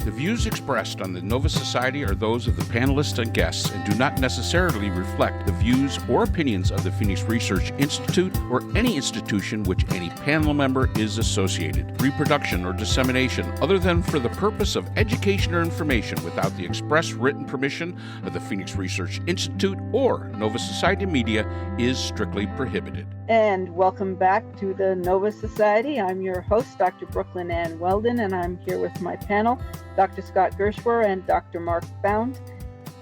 The views expressed on the Nova Society are those of the panelists and guests and do not necessarily reflect the views or opinions of the Phoenix Research Institute or any institution which any panel member is associated. Reproduction or dissemination, other than for the purpose of education or information without the express written permission of the Phoenix Research Institute or Nova Society Media, is strictly prohibited. And welcome back to the Nova Society. I'm your host, Dr. Brooklynn Ann Weldon, and I'm here with my panel, Dr. Scott Gershwer and Dr. Mark Bound.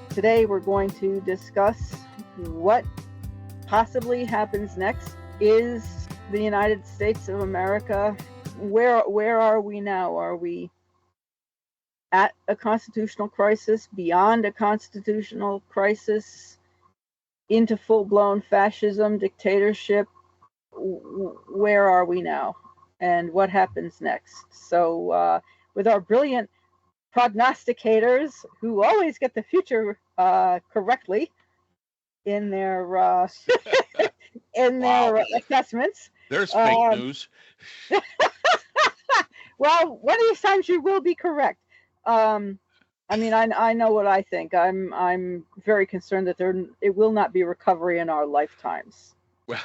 Today we're going to discuss what possibly happens next. Is the United States of America, where are we now? Are we at a constitutional crisis, beyond a constitutional crisis, into full-blown fascism, dictatorship? Where are we now? And what happens next? So with our brilliant prognosticators who always get the future correctly in their assessments. There's fake news. Well, one of these times you will be correct. I mean, I know what I think. I'm very concerned that it will not be recovery in our lifetimes. Well,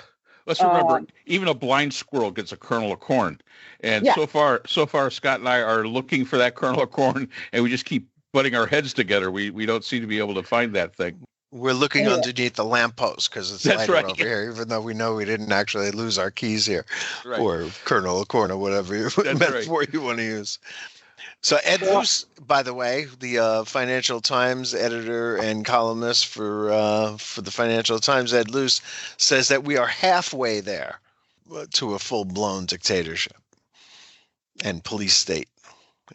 let's remember, even a blind squirrel gets a kernel of corn. And yeah. so far, Scott and I are looking for that kernel of corn, and we just keep butting our heads together. We don't seem to be able to find that thing. We're looking underneath the lamppost because it's lighted over here, even though we know we didn't actually lose our keys here, right. Or kernel of corn or whatever metaphor you want to use. So Ed Luce, by the way, the Financial Times editor and columnist for the Financial Times, Ed Luce, says that we are halfway there to a full-blown dictatorship and police state.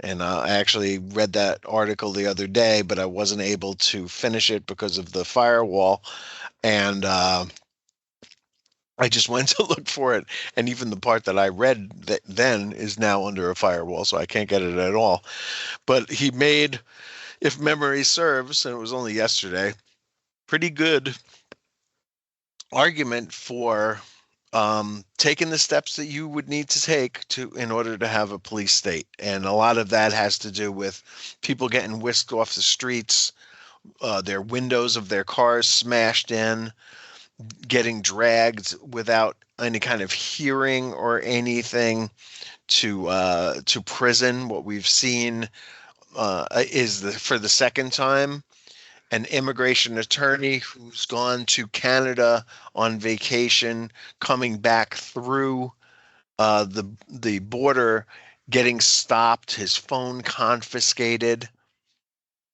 And I actually read that article the other day, but I wasn't able to finish it because of the firewall. And I just went to look for it, and even the part that I read then is now under a firewall, so I can't get it at all. But he made, if memory serves, and it was only yesterday, pretty good argument for taking the steps that you would need to take in order to have a police state. And a lot of that has to do with people getting whisked off the streets, their windows of their cars smashed in, getting dragged without any kind of hearing or anything to prison. What we've seen is for the second time, an immigration attorney who's gone to Canada on vacation, coming back through the border, getting stopped, his phone confiscated,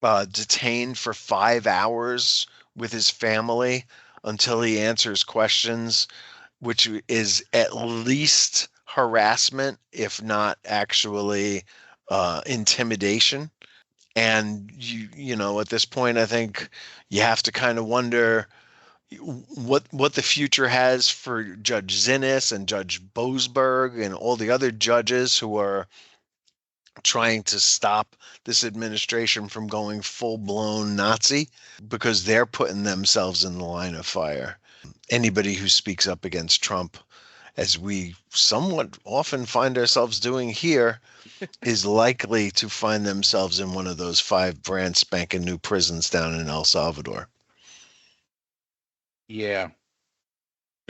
detained for 5 hours with his family until he answers questions, which is at least harassment, if not actually intimidation. And you know, at this point, I think you have to kind of wonder what the future has for Judge Zinnis and Judge Boasberg and all the other judges who are trying to stop this administration from going full-blown Nazi, because they're putting themselves in the line of fire. Anybody who speaks up against Trump, as we somewhat often find ourselves doing here, is likely to find themselves in one of those 5 brand spanking new prisons down in El Salvador. Yeah.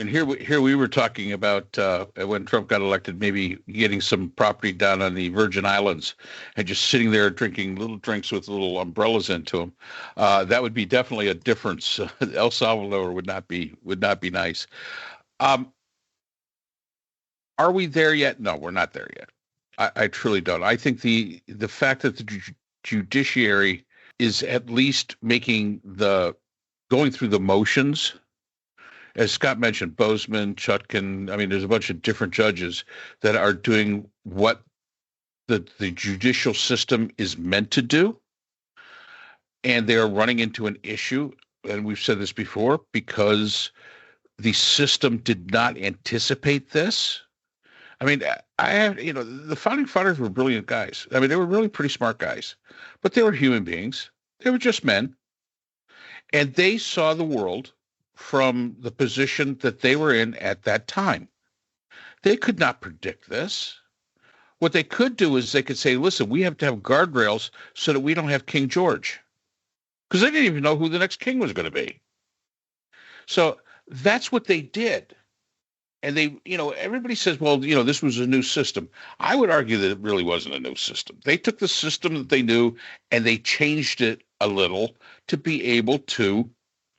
And here we were talking about when Trump got elected, maybe getting some property down on the Virgin Islands and just sitting there drinking little drinks with little umbrellas into them. That would be definitely a difference. El Salvador would not be nice. Are we there yet? No, we're not there yet. I truly don't. I think the fact that the judiciary is at least going through the motions. As Scott mentioned, Bozeman, Chutkan, I mean, there's a bunch of different judges that are doing what the judicial system is meant to do. And they are running into an issue, and we've said this before, because the system did not anticipate this. I mean, the founding fathers were brilliant guys. I mean, they were really pretty smart guys, but they were human beings. They were just men. And they saw the world from the position that they were in at that time. They could not predict this. What they could do is they could say, listen, we have to have guardrails so that we don't have King George, because they didn't even know who the next king was going to be. So that's what they did. And they, everybody says, well, this was a new system. I would argue that it really wasn't a new system. They took the system that they knew and they changed it a little to be able to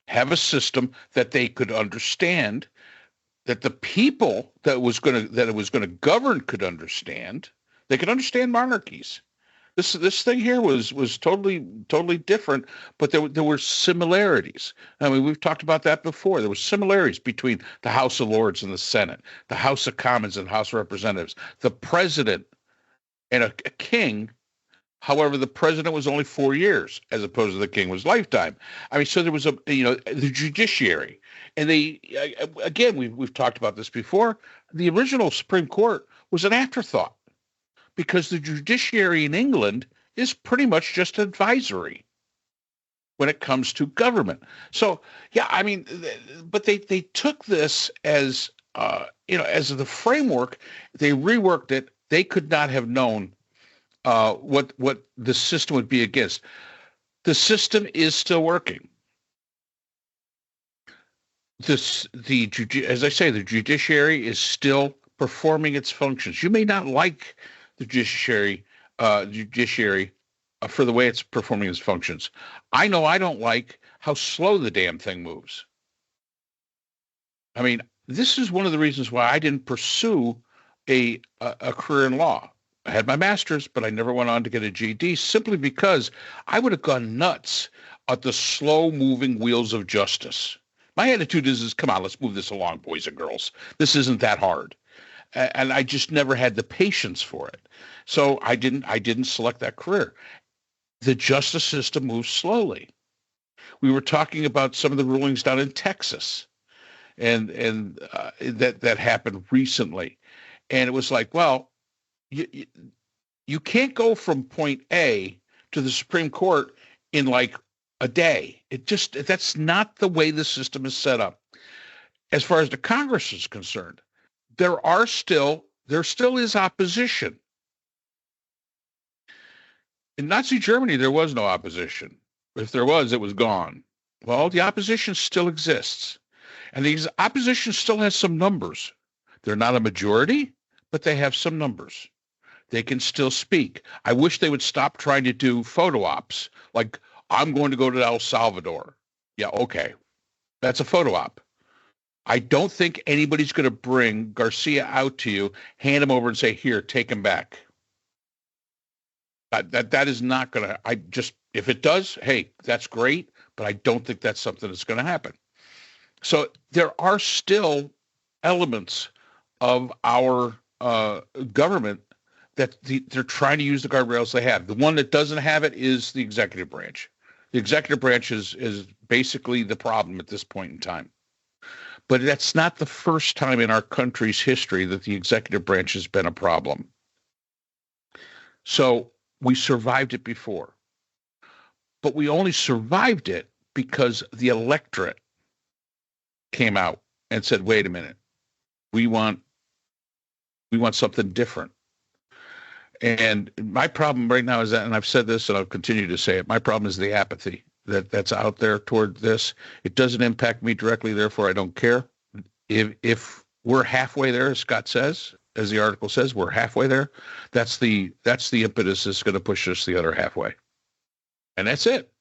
have a system that they could understand, that the people that it was going to govern could understand. They could understand monarchies. This thing here was totally different, but there were similarities. I mean, we've talked about that before. There were similarities between the House of Lords and the Senate, the House of Commons and House of Representatives, the president and a king. However, the president was only 4 years as opposed to the king was lifetime. I mean, so there was the judiciary, and again, we've talked about this before. The original Supreme Court was an afterthought, because the judiciary in England is pretty much just advisory when it comes to government. So, yeah, I mean, but they took this as, as the framework. They reworked it. They could not have known what the system would be against. The system is still working. As I say, the judiciary is still performing its functions. You may not like the judiciary for the way it's performing its functions. I know I don't like how slow the damn thing moves. I mean, this is one of the reasons why I didn't pursue a career in law. I had my master's, but I never went on to get a GED, simply because I would have gone nuts at the slow-moving wheels of justice. My attitude is, come on, let's move this along, boys and girls. This isn't that hard. And I just never had the patience for it. So I didn't select that career. The justice system moves slowly. We were talking about some of the rulings down in Texas, and that happened recently. And it was like, well, you can't go from point A to the Supreme Court in like a day. That's not the way the system is set up. As far as the Congress is concerned, there still is opposition. In Nazi Germany, there was no opposition. If there was, it was gone. Well, the opposition still exists. And the opposition still has some numbers. They're not a majority, but they have some numbers. They can still speak. I wish they would stop trying to do photo ops. Like, I'm going to go to El Salvador. Yeah, okay. That's a photo op. I don't think anybody's going to bring Garcia out to you, hand him over and say, here, take him back. That is not going to, if it does, hey, that's great, but I don't think that's something that's going to happen. So there are still elements of our government that they're trying to use the guardrails they have. The one that doesn't have it is the executive branch. The executive branch is basically the problem at this point in time. But that's not the first time in our country's history that the executive branch has been a problem. So we survived it before. But we only survived it because the electorate came out and said, wait a minute, we want something different. And my problem right now is that, and I've said this and I'll continue to say it, my problem is the apathy that's out there toward this. It doesn't impact me directly, therefore I don't care. If we're halfway there, as Scott says, as the article says, we're halfway there, that's the impetus that's going to push us the other halfway. And that's it.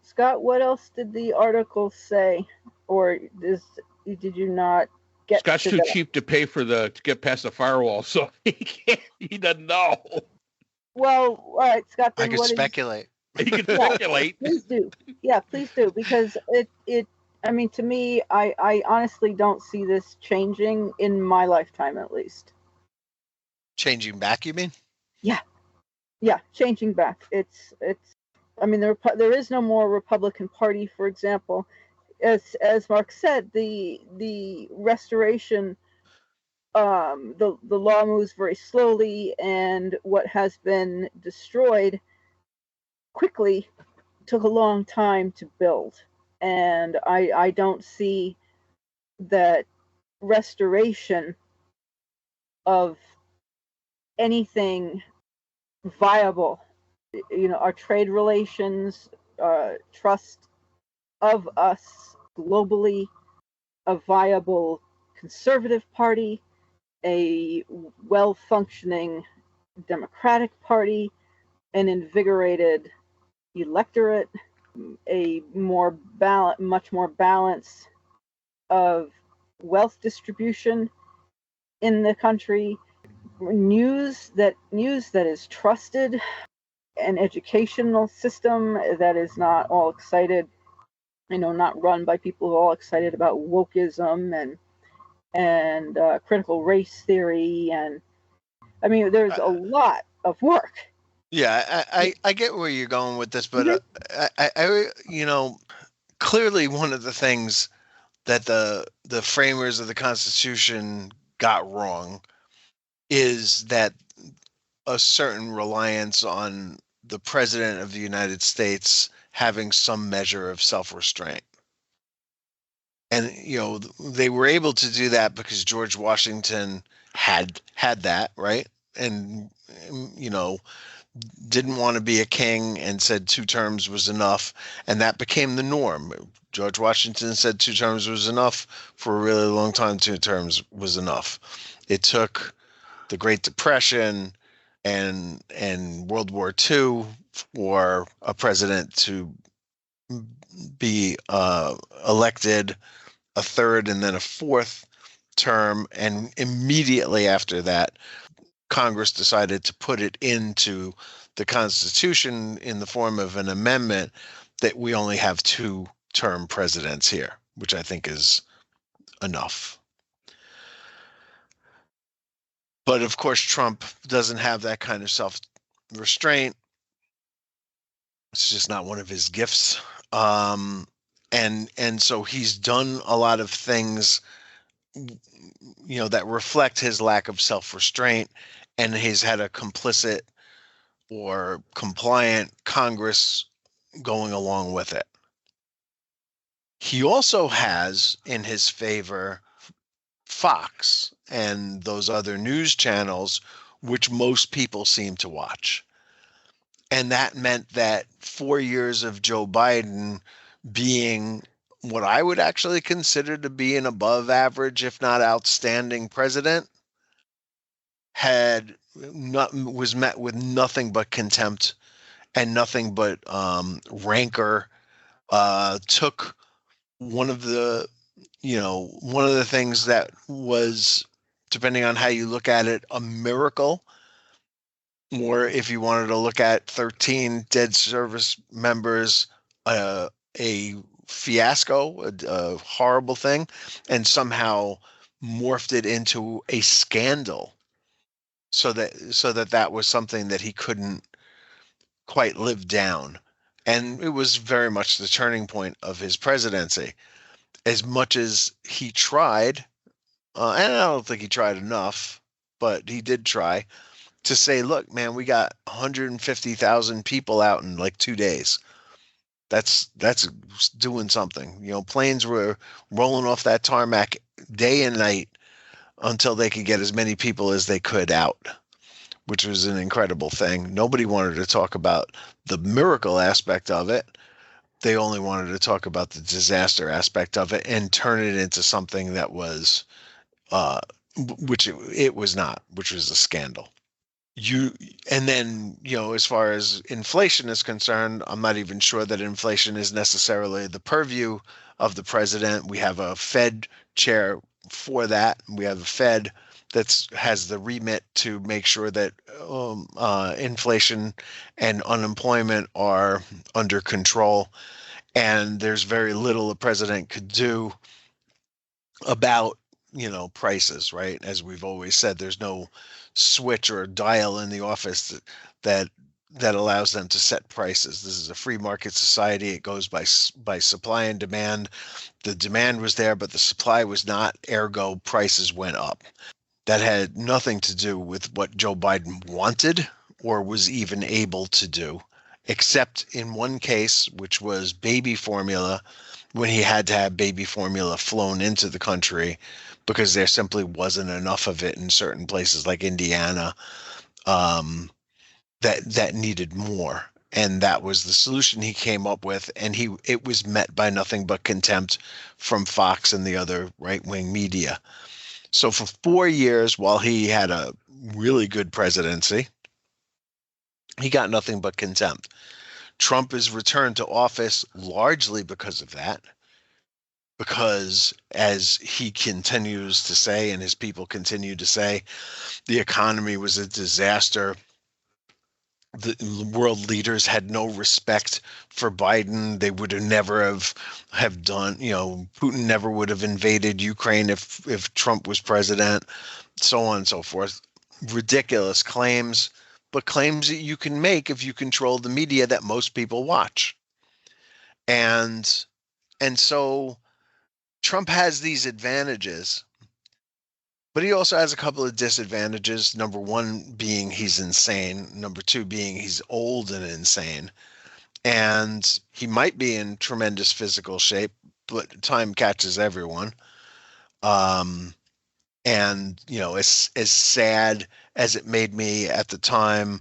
Scott, what else did the article say? Or did you not get Scott's too cheap to pay to get past the firewall, so he doesn't know. Well, all right, Scott. I could speculate. You can speculate. Please do. Yeah, please do. Because I mean, to me, I honestly don't see this changing in my lifetime, at least. Changing back, you mean? Yeah, changing back. It's. I mean, there is no more Republican Party, for example. As Mark said, the restoration, the law moves very slowly, and what has been destroyed quickly took a long time to build. And I don't see that restoration of anything viable. Our trade relations, trust of us globally, a viable conservative party, a well-functioning Democratic Party, an invigorated electorate, a much more balance of wealth distribution in the country, news that is trusted, an educational system that is not all excited, not run by people who are all excited about wokeism and critical race theory. And I mean, there's a lot of work. Yeah, I get where you're going with this, but clearly one of the things that the framers of the Constitution got wrong is that a certain reliance on the President of the United States having some measure of self-restraint. And, they were able to do that because George Washington had that, right? And, didn't want to be a king and said 2 terms was enough. And that became the norm. George Washington said 2 terms was enough. For a really long time, 2 terms was enough. It took the Great Depression and World War II for a president to be elected a 3rd and then a 4th term. And immediately after that, Congress decided to put it into the Constitution in the form of an amendment that we only have 2-term presidents here, which I think is enough. But of course, Trump doesn't have that kind of self-restraint. It's just not one of his gifts. And so he's done a lot of things, that reflect his lack of self-restraint, and he's had a complicit or compliant Congress going along with it. He also has in his favor Fox and those other news channels, which most people seem to watch. And that meant that 4 years of Joe Biden being what I would actually consider to be an above average, if not outstanding president, was met with nothing but contempt and nothing but rancor. Took one of the things that was, depending on how you look at it, a miracle, or if you wanted to look at 13 dead service members, a fiasco, a horrible thing, and somehow morphed it into a scandal. So that was something that he couldn't quite live down. And it was very much the turning point of his presidency. As much as he tried, and I don't think he tried enough, but he did try to say, look, man, we got 150,000 people out in like 2 days. That's doing something. Planes were rolling off that tarmac day and night until they could get as many people as they could out, which was an incredible thing. Nobody wanted to talk about the miracle aspect of it. They only wanted to talk about the disaster aspect of it and turn it into something that was, which it was not, which was a scandal. And then, as far as inflation is concerned, I'm not even sure that inflation is necessarily the purview of the president. We have a Fed chair for that. We have a Fed that has the remit to make sure that inflation and unemployment are under control. And there's very little the president could do about, prices, right? As we've always said, there's no switch or dial in the office that allows them to set prices. This is a free market society. It goes by supply and demand. The demand was there, but the supply was not. Ergo, prices went up. That had nothing to do with what Joe Biden wanted or was even able to do, except in one case, which was baby formula, when he had to have baby formula flown into the country because there simply wasn't enough of it in certain places like Indiana that needed more. And that was the solution he came up with. And it was met by nothing but contempt from Fox and the other right-wing media. So for 4 years, while he had a really good presidency, he got nothing but contempt. Trump is returned to office largely because of that. Because as he continues to say, and his people continue to say, the economy was a disaster. The world leaders had no respect for Biden. They would have never have done, Putin never would have invaded Ukraine if Trump was president, so on and so forth. Ridiculous claims, but claims that you can make if you control the media that most people watch. And so Trump has these advantages, but he also has a couple of disadvantages. Number one being he's insane. Number two being he's old and insane. And he might be in tremendous physical shape, but time catches everyone. And, as sad as it made me at the time,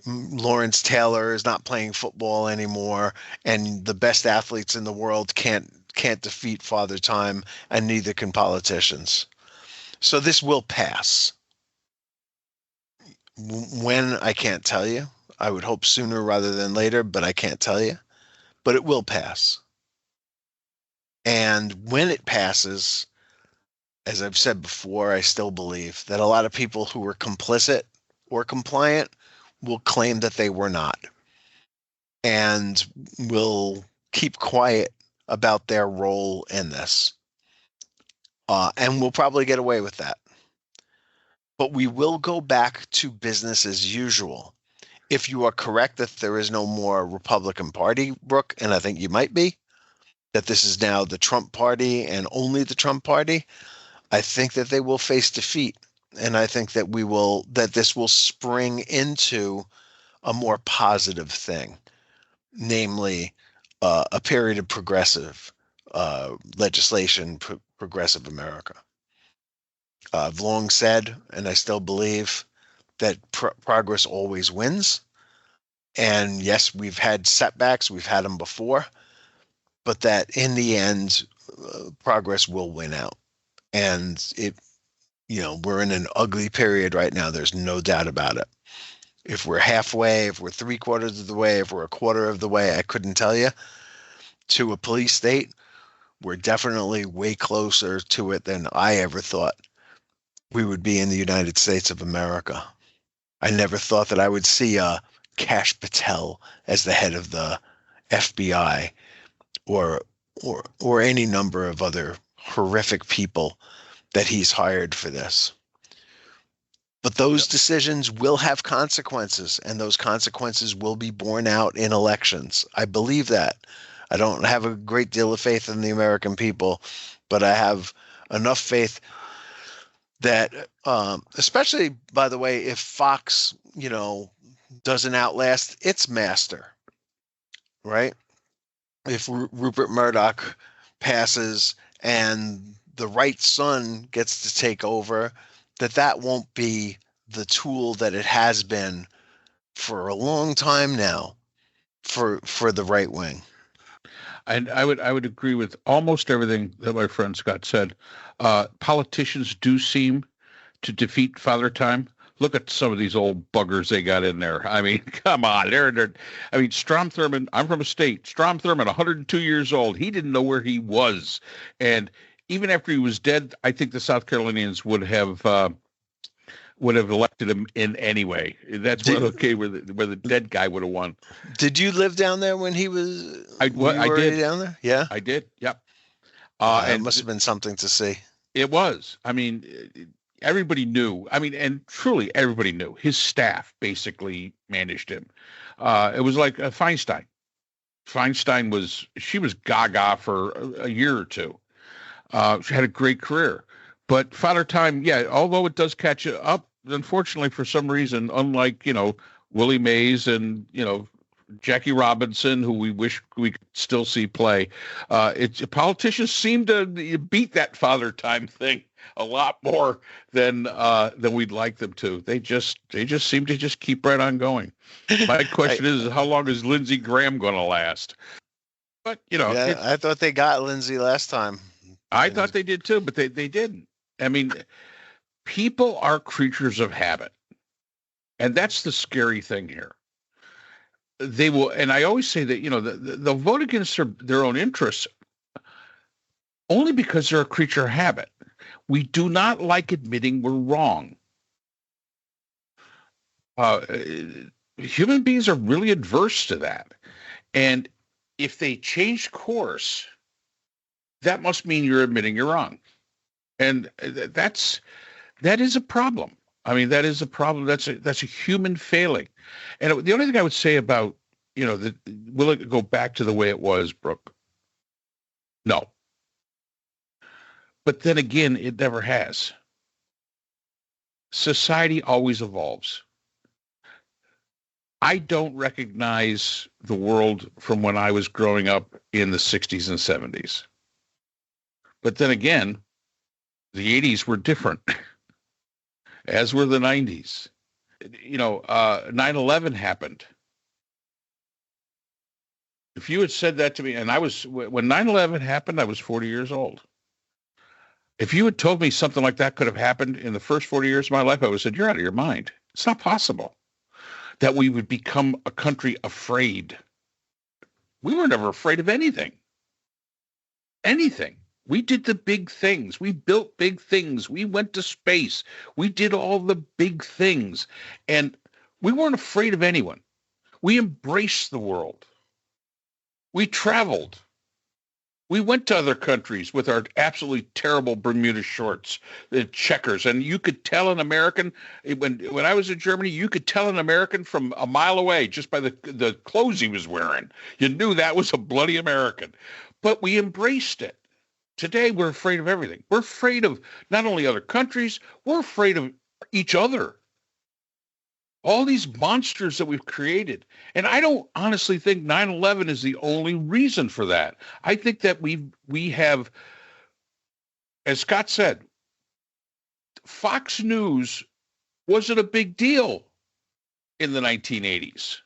Lawrence Taylor is not playing football anymore, and the best athletes in the world can't defeat Father Time, and neither can politicians. So this will pass. When, I can't tell you. I would hope sooner rather than later, but I can't tell you. But it will pass. And when it passes, as I've said before, I still believe that a lot of people who were complicit or compliant will claim that they were not, and will keep quiet about their role in this. And we'll probably get away with that. But we will go back to business as usual. If you are correct that there is no more Republican Party, Brooke, and I think you might be, that this is now the Trump Party and only the Trump Party, I think that they will face defeat. And I think that this will spring into a more positive thing, namely a period of progressive legislation, progressive America. I've long said, and I still believe, that progress always wins. And yes, we've had setbacks, we've had them before, but that in the end, progress will win out. And we're in an ugly period right now. There's no doubt about it. If we're halfway, if we're 3/4 of the way, if we're 1/4 of the way, I couldn't tell you, to a police state, we're definitely way closer to it than I ever thought we would be in the United States of America. I never thought that I would see Kash Patel as the head of the FBI or any number of other horrific people that he's hired for this. But those decisions will have consequences, and those consequences will be borne out in elections. I believe that. I don't have a great deal of faith in the American people, but I have enough faith that, especially, by the way, if Fox, doesn't outlast its master, right? If Rupert Murdoch passes and the right son gets to take over, that won't be the tool that it has been for a long time now for the right wing. And I would agree with almost everything that my friend Scott said. Politicians do seem to defeat Father Time. Look at some of these old buggers they got in there. I mean, come on. Strom Thurmond, I'm from a state. Strom Thurmond, 102 years old. He didn't know where he was. And even after he was dead, I think the South Carolinians would have elected him in anyway. That's where the dead guy would have won. Did you live down there when he was? I did down there. Yeah, I did. Yep. And it must have been something to see. It was. I mean, everybody knew. I mean, and truly everybody knew. His staff basically managed him. It was like Feinstein. Feinstein was gaga for a year or two. She had a great career. But Father Time, yeah, although it does catch up, unfortunately, for some reason, unlike, Willie Mays and, Jackie Robinson, who we wish we could still see play, politicians seem to beat that Father Time thing. a lot more than we'd like them to. They just seem to just keep right on going. My question is, how long is Lindsey Graham going to last? But yeah, I thought they got Lindsey last time. I thought they did too, but they didn't. I mean, people are creatures of habit, and that's the scary thing here. They will, and I always say that they'll vote against their own interests only because they're a creature of habit. We do not like admitting we're wrong. Human beings are really adverse to that. And if they change course, that must mean you're admitting you're wrong. And that is a problem. I mean, that is a problem. That's a human failing. And the only thing I would say about, will it go back to the way it was, Brooke? No. But then again, it never has. Society always evolves. I don't recognize the world from when I was growing up in the 60s and 70s. But then again, the 80s were different, as were the 90s. 9/11 happened. If you had said that to me, and when 9/11 happened, I was 40 years old. If you had told me something like that could have happened in the first 40 years of my life, I would have said, you're out of your mind. It's not possible that we would become a country afraid. We were never afraid of anything. Anything. We did the big things. We built big things. We went to space. We did all the big things. And we weren't afraid of anyone. We embraced the world. We traveled. We went to other countries with our absolutely terrible Bermuda shorts, the checkers, and you could tell an American when I was in Germany, you could tell an American from a mile away just by the clothes he was wearing. You knew that was a bloody American. But we embraced it. Today, we're afraid of everything. We're afraid of not only other countries, we're afraid of each other. All these monsters that we've created. And I don't honestly think 9/11 is the only reason for that. I think that we have, as Scott said, Fox News wasn't a big deal in the 1980s.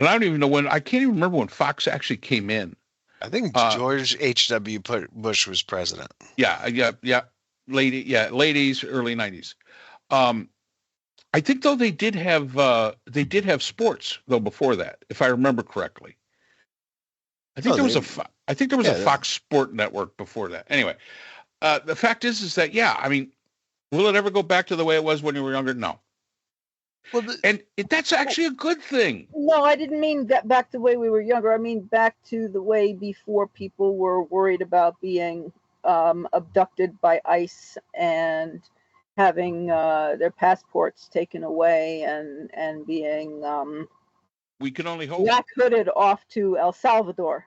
And I don't even know when, I can't even remember when Fox actually came in. I think George H.W. Bush was president. Yeah. Late 80s, early 90s. I think though they did have sports though before that, if I remember correctly. I think there was a Fox Sport Network before that. Anyway, the fact is that I mean, will it ever go back to the way it was when you were younger? No. Well, that's actually a good thing. No, I didn't mean back to the way we were younger. I mean back to the way before people were worried about being abducted by ICE and having their passports taken away and being we can only hope black-hooded off to El Salvador.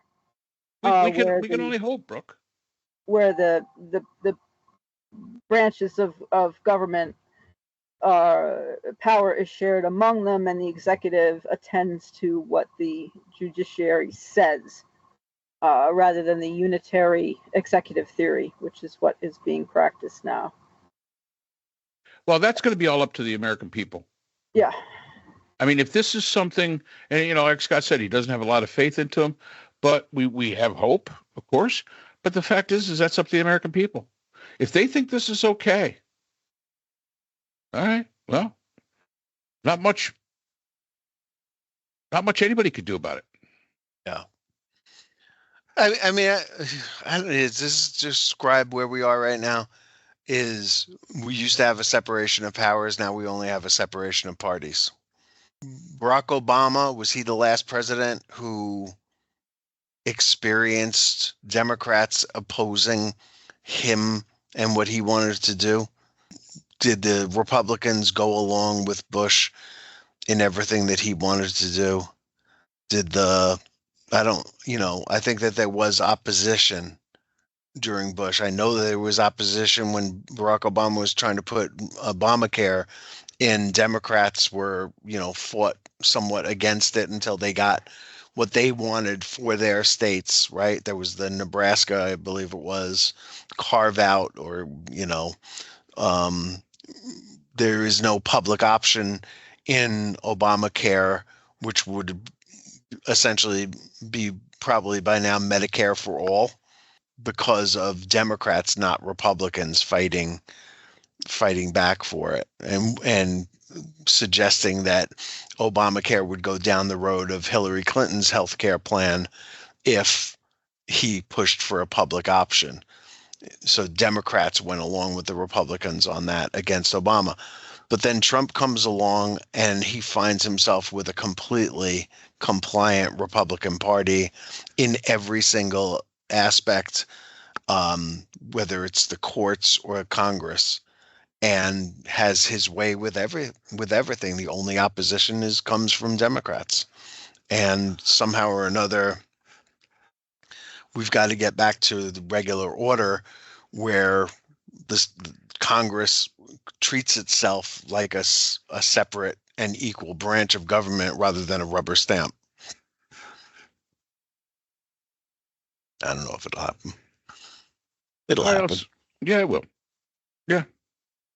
We can only hope, Brooke. Where the branches of government power is shared among them, and the executive attends to what the judiciary says, rather than the unitary executive theory, which is what is being practiced now. Well, that's going to be all up to the American people. Yeah. I mean, if this is something, and like Scott said, he doesn't have a lot of faith into him, but we have hope, of course. But the fact is that's up to the American people. If they think this is okay, all right, well, not much anybody could do about it. Yeah. I mean, does this describe where we are right now? Is we used to have a separation of powers. Now we only have a separation of parties. Barack Obama, was he the last president who experienced Democrats opposing him and what he wanted to do? Did the Republicans go along with Bush in everything that he wanted to do? I think that there was opposition during Bush. I know that there was opposition when Barack Obama was trying to put Obamacare in. Democrats were, fought somewhat against it until they got what they wanted for their states, right? There was the Nebraska, I believe it was, carve out, or, there is no public option in Obamacare, which would essentially be probably by now Medicare for all, because of Democrats, not Republicans, fighting back for it, and suggesting that Obamacare would go down the road of Hillary Clinton's health care plan if he pushed for a public option. So Democrats went along with the Republicans on that against Obama. But then Trump comes along and he finds himself with a completely compliant Republican Party in every single aspect, whether it's the courts or Congress, and has his way with everything. The only opposition comes from Democrats. And somehow or another, we've got to get back to the regular order where this Congress treats itself like a separate and equal branch of government rather than a rubber stamp. I don't know if it'll happen. It'll happen. Yeah, it will. Yeah.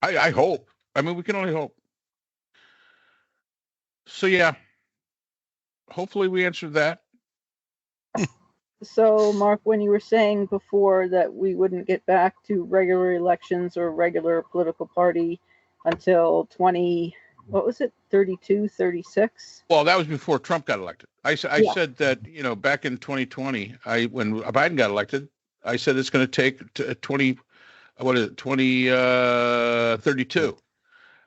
I hope. I mean, we can only hope. So, yeah. Hopefully we answered that. So, Mark, when you were saying before that we wouldn't get back to regular elections or regular political party until 32, 36? Well, that was before Trump got elected. I said that, back in 2020, when Biden got elected, I said it's going to take 2032.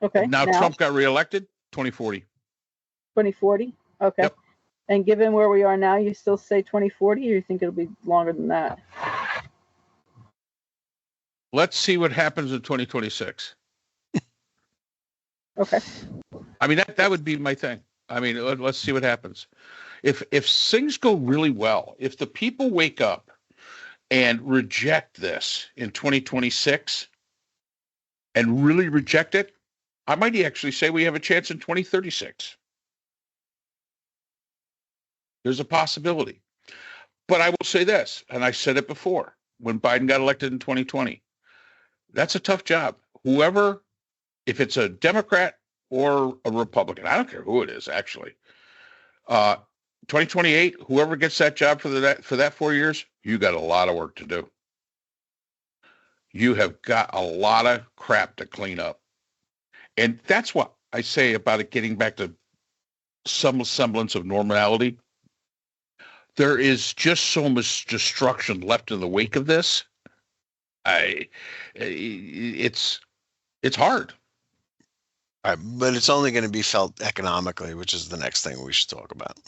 Okay. Now Trump got reelected, 2040. 2040? Okay. Yep. And given where we are now, you still say 2040, or you think it'll be longer than that? Let's see what happens in 2026. Okay. I mean, that would be my thing. I mean, let's see what happens. If things go really well, if the people wake up and reject this in 2026 and really reject it, I might actually say we have a chance in 2036. There's a possibility. But I will say this, and I said it before, when Biden got elected in 2020, that's a tough job. Whoever, if it's a Democrat or a Republican, I don't care who it is, actually. 2028, whoever gets that job for that 4 years, you got a lot of work to do. You have got a lot of crap to clean up. And that's what I say about it getting back to some semblance of normality. There is just so much destruction left in the wake of this. It's hard. But it's only going to be felt economically, which is the next thing we should talk about.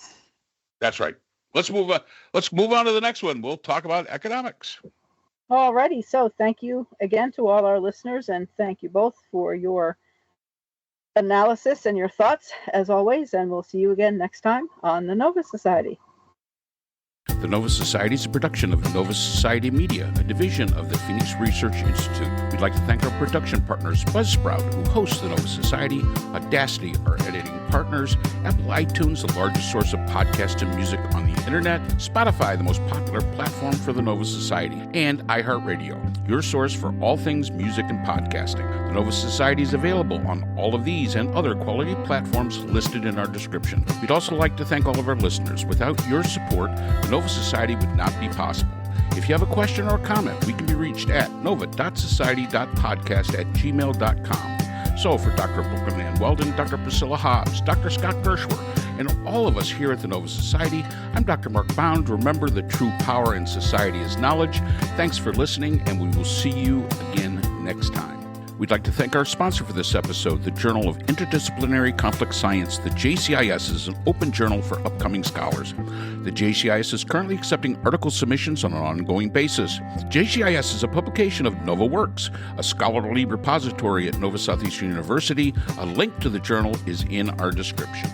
That's right. Let's move on. Let's move on to the next one. We'll talk about economics. Alrighty. So thank you again to all our listeners, and thank you both for your analysis and your thoughts, as always. And we'll see you again next time on the Nova Society. The Nova Society is a production of Nova Society Media, a division of the Phoenix Research Institute. We'd like to thank our production partners, Buzzsprout, who hosts the Nova Society, Audacity, our editing partners, Apple iTunes, the largest source of podcasts and music on the internet, Spotify, the most popular platform for the Nova Society, and iHeartRadio, your source for all things music and podcasting. The Nova Society is available on all of these and other quality platforms listed in our description. We'd also like to thank all of our listeners. Without your support, the Nova Society would not be possible. If you have a question or a comment, we can be reached at nova.society.podcast@gmail.com. So for Dr. Brooklynn Ann Weldon, Dr. Priscilla Hobbs, Dr. Scott Gershwer, and all of us here at the Nova Society, I'm Dr. Mark Bound. Remember, the true power in society is knowledge. Thanks for listening, and we will see you again next time. We'd like to thank our sponsor for this episode, the Journal of Interdisciplinary Conflict Science. The JCIS is an open journal for upcoming scholars. The JCIS is currently accepting article submissions on an ongoing basis. JCIS is a publication of Nova Works, a scholarly repository at Nova Southeastern University. A link to the journal is in our description.